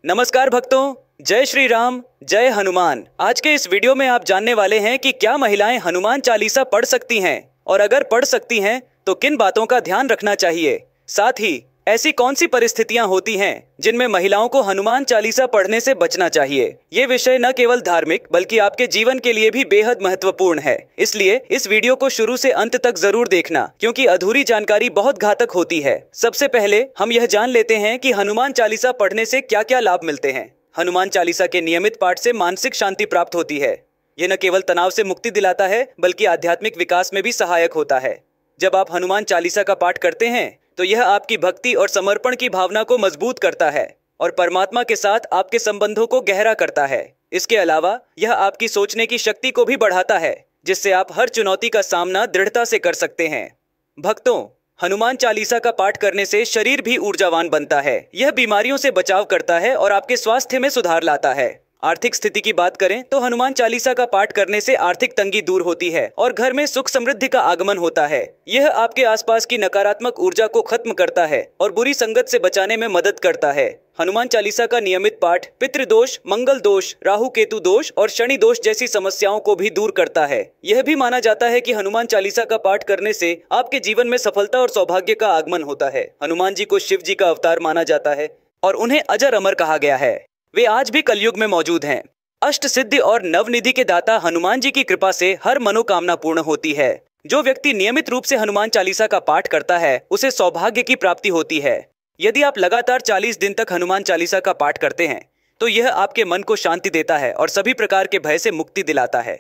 नमस्कार भक्तों, जय श्री राम, जय हनुमान। आज के इस वीडियो में आप जानने वाले हैं कि क्या महिलाएं हनुमान चालीसा पढ़ सकती हैं और अगर पढ़ सकती हैं तो किन बातों का ध्यान रखना चाहिए। साथ ही ऐसी कौन सी परिस्थितियां होती हैं जिनमें महिलाओं को हनुमान चालीसा पढ़ने से बचना चाहिए। ये विषय न केवल धार्मिक बल्कि आपके जीवन के लिए भी बेहद महत्वपूर्ण है, इसलिए इस वीडियो को शुरू से अंत तक जरूर देखना क्योंकि अधूरी जानकारी बहुत घातक होती है। सबसे पहले हम यह जान लेते हैं कि हनुमान चालीसा पढ़ने से क्या क्या लाभ मिलते हैं। हनुमान चालीसा के नियमित पाठ से मानसिक शांति प्राप्त होती है। यह न केवल तनाव से मुक्ति दिलाता है बल्कि आध्यात्मिक विकास में भी सहायक होता है। जब आप हनुमान चालीसा का पाठ करते हैं तो यह आपकी भक्ति और समर्पण की भावना को मजबूत करता है और परमात्मा के साथ आपके संबंधों को गहरा करता है। इसके अलावा यह आपकी सोचने की शक्ति को भी बढ़ाता है, जिससे आप हर चुनौती का सामना दृढ़ता से कर सकते हैं। भक्तों, हनुमान चालीसा का पाठ करने से शरीर भी ऊर्जावान बनता है। यह बीमारियों से बचाव करता है और आपके स्वास्थ्य में सुधार लाता है। आर्थिक स्थिति की बात करें तो हनुमान चालीसा का पाठ करने से आर्थिक तंगी दूर होती है और घर में सुख समृद्धि का आगमन होता है। यह आपके आसपास की नकारात्मक ऊर्जा को खत्म करता है और बुरी संगत से बचाने में मदद करता है। हनुमान चालीसा का नियमित पाठ पितृदोष, मंगल दोष, राहु केतु दोष और शनि दोष जैसी समस्याओं को भी दूर करता है। यह भी माना जाता है कि हनुमान चालीसा का पाठ करने से आपके जीवन में सफलता और सौभाग्य का आगमन होता है। हनुमान जी को शिव जी का अवतार माना जाता है और उन्हें अजर अमर कहा गया है। वे आज भी कलयुग में मौजूद हैं। अष्ट सिद्धि और नवनिधि के दाता हनुमान जी की कृपा से हर मनोकामना पूर्ण होती है। जो व्यक्ति नियमित रूप से हनुमान चालीसा का पाठ करता है उसे सौभाग्य की प्राप्ति होती है। यदि आप लगातार 40 दिन तक हनुमान चालीसा का पाठ करते हैं तो यह आपके मन को शांति देता है और सभी प्रकार के भय से मुक्ति दिलाता है।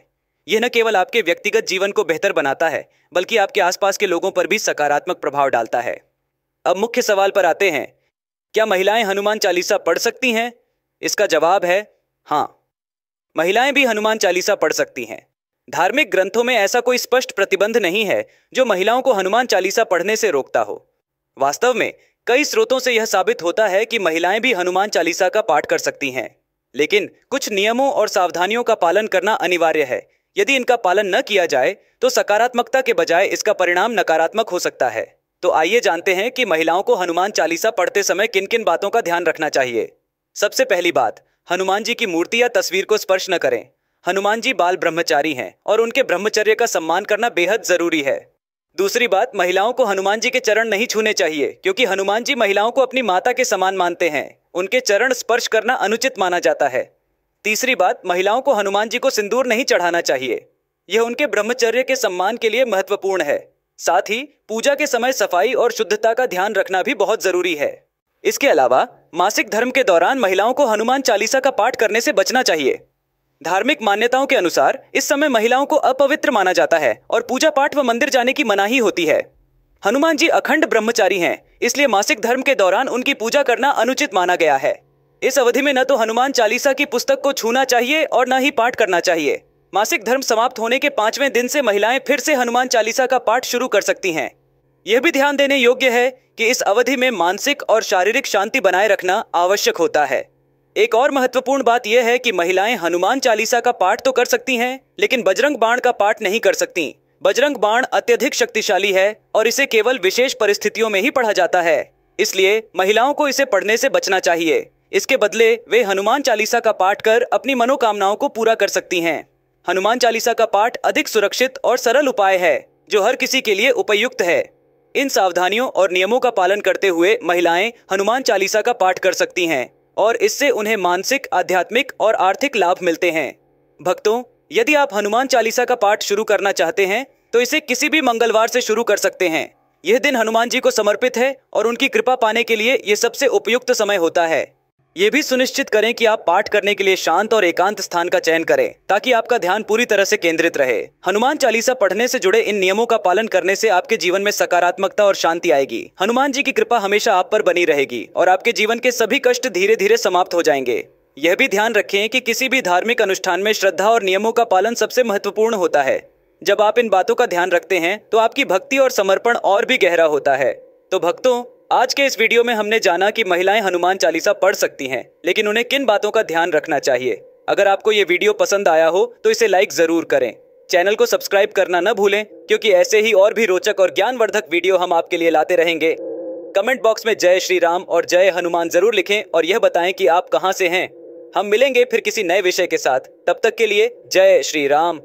यह न केवल आपके व्यक्तिगत जीवन को बेहतर बनाता है बल्कि आपके आसपास के लोगों पर भी सकारात्मक प्रभाव डालता है। अब मुख्य सवाल पर आते हैं, क्या महिलाएं हनुमान चालीसा पढ़ सकती हैं? इसका जवाब है हाँ, महिलाएं भी हनुमान चालीसा पढ़ सकती हैं। धार्मिक ग्रंथों में ऐसा कोई स्पष्ट प्रतिबंध नहीं है जो महिलाओं को हनुमान चालीसा पढ़ने से रोकता हो। वास्तव में कई स्रोतों से यह साबित होता है कि महिलाएं भी हनुमान चालीसा का पाठ कर सकती हैं, लेकिन कुछ नियमों और सावधानियों का पालन करना अनिवार्य है। यदि इनका पालन न किया जाए तो सकारात्मकता के बजाय इसका परिणाम नकारात्मक हो सकता है। तो आइए जानते हैं कि महिलाओं को हनुमान चालीसा पढ़ते समय किन किन बातों का ध्यान रखना चाहिए। सबसे पहली बात, हनुमान जी की मूर्ति या तस्वीर को स्पर्श न करें। हनुमान जी बाल ब्रह्मचारी हैं और उनके ब्रह्मचर्य का सम्मान करना बेहद जरूरी है। दूसरी बात, महिलाओं को हनुमान जी के चरण नहीं छूने चाहिए क्योंकि हनुमान जी महिलाओं को अपनी माता के समान मानते हैं। उनके चरण स्पर्श करना अनुचित माना जाता है। तीसरी बात, महिलाओं को हनुमान जी को सिंदूर नहीं चढ़ाना चाहिए। यह उनके ब्रह्मचर्य के सम्मान के लिए महत्वपूर्ण है। साथ ही पूजा के समय सफाई और शुद्धता का ध्यान रखना भी बहुत जरूरी है। इसके अलावा मासिक धर्म के दौरान महिलाओं को हनुमान चालीसा का पाठ करने से बचना चाहिए। धार्मिक मान्यताओं के अनुसार इस समय महिलाओं को अपवित्र माना जाता है और पूजा पाठ व मंदिर जाने की मनाही होती है। हनुमान जी अखंड ब्रह्मचारी हैं, इसलिए मासिक धर्म के दौरान उनकी पूजा करना अनुचित माना गया है। इस अवधि में न तो हनुमान चालीसा की पुस्तक को छूना चाहिए और न ही पाठ करना चाहिए। मासिक धर्म समाप्त होने के 5वें दिन से महिलाएं फिर से हनुमान चालीसा का पाठ शुरू कर सकती हैं। यह भी ध्यान देने योग्य है कि इस अवधि में मानसिक और शारीरिक शांति बनाए रखना आवश्यक होता है। एक और महत्वपूर्ण बात यह है कि महिलाएं हनुमान चालीसा का पाठ तो कर सकती हैं, लेकिन बजरंग बाण का पाठ नहीं कर सकती। बजरंग बाण अत्यधिक शक्तिशाली है और इसे केवल विशेष परिस्थितियों में ही पढ़ा जाता है, इसलिए महिलाओं को इसे पढ़ने से बचना चाहिए। इसके बदले वे हनुमान चालीसा का पाठ कर अपनी मनोकामनाओं को पूरा कर सकती हैं। हनुमान चालीसा का पाठ अधिक सुरक्षित और सरल उपाय है जो हर किसी के लिए उपयुक्त है। इन सावधानियों और नियमों का पालन करते हुए महिलाएं हनुमान चालीसा का पाठ कर सकती हैं और इससे उन्हें मानसिक, आध्यात्मिक और आर्थिक लाभ मिलते हैं। भक्तों, यदि आप हनुमान चालीसा का पाठ शुरू करना चाहते हैं तो इसे किसी भी मंगलवार से शुरू कर सकते हैं। यह दिन हनुमान जी को समर्पित है और उनकी कृपा पाने के लिए यह सबसे उपयुक्त समय होता है। ये भी सुनिश्चित करें कि आप पाठ करने के लिए शांत और एकांत स्थान का चयन करें ताकि आपका ध्यान पूरी तरह से केंद्रित रहे। हनुमान चालीसा पढ़ने से जुड़े इन नियमों का पालन करने से आपके जीवन में सकारात्मकता और शांति आएगी। हनुमान जी की कृपा हमेशा आप पर बनी रहेगी और आपके जीवन के सभी कष्ट धीरे धीरे समाप्त हो जाएंगे। यह भी ध्यान रखें कि किसी भी धार्मिक अनुष्ठान में श्रद्धा और नियमों का पालन सबसे महत्वपूर्ण होता है। जब आप इन बातों का ध्यान रखते हैं तो आपकी भक्ति और समर्पण और भी गहरा होता है। तो भक्तों, आज के इस वीडियो में हमने जाना कि महिलाएं हनुमान चालीसा पढ़ सकती हैं, लेकिन उन्हें किन बातों का ध्यान रखना चाहिए। अगर आपको ये वीडियो पसंद आया हो तो इसे लाइक जरूर करें। चैनल को सब्सक्राइब करना न भूलें क्योंकि ऐसे ही और भी रोचक और ज्ञानवर्धक वीडियो हम आपके लिए लाते रहेंगे। कमेंट बॉक्स में जय श्री राम और जय हनुमान जरूर लिखें और यह बताएं कि आप कहां से हैं। हम मिलेंगे फिर किसी नए विषय के साथ। तब तक के लिए जय श्री राम।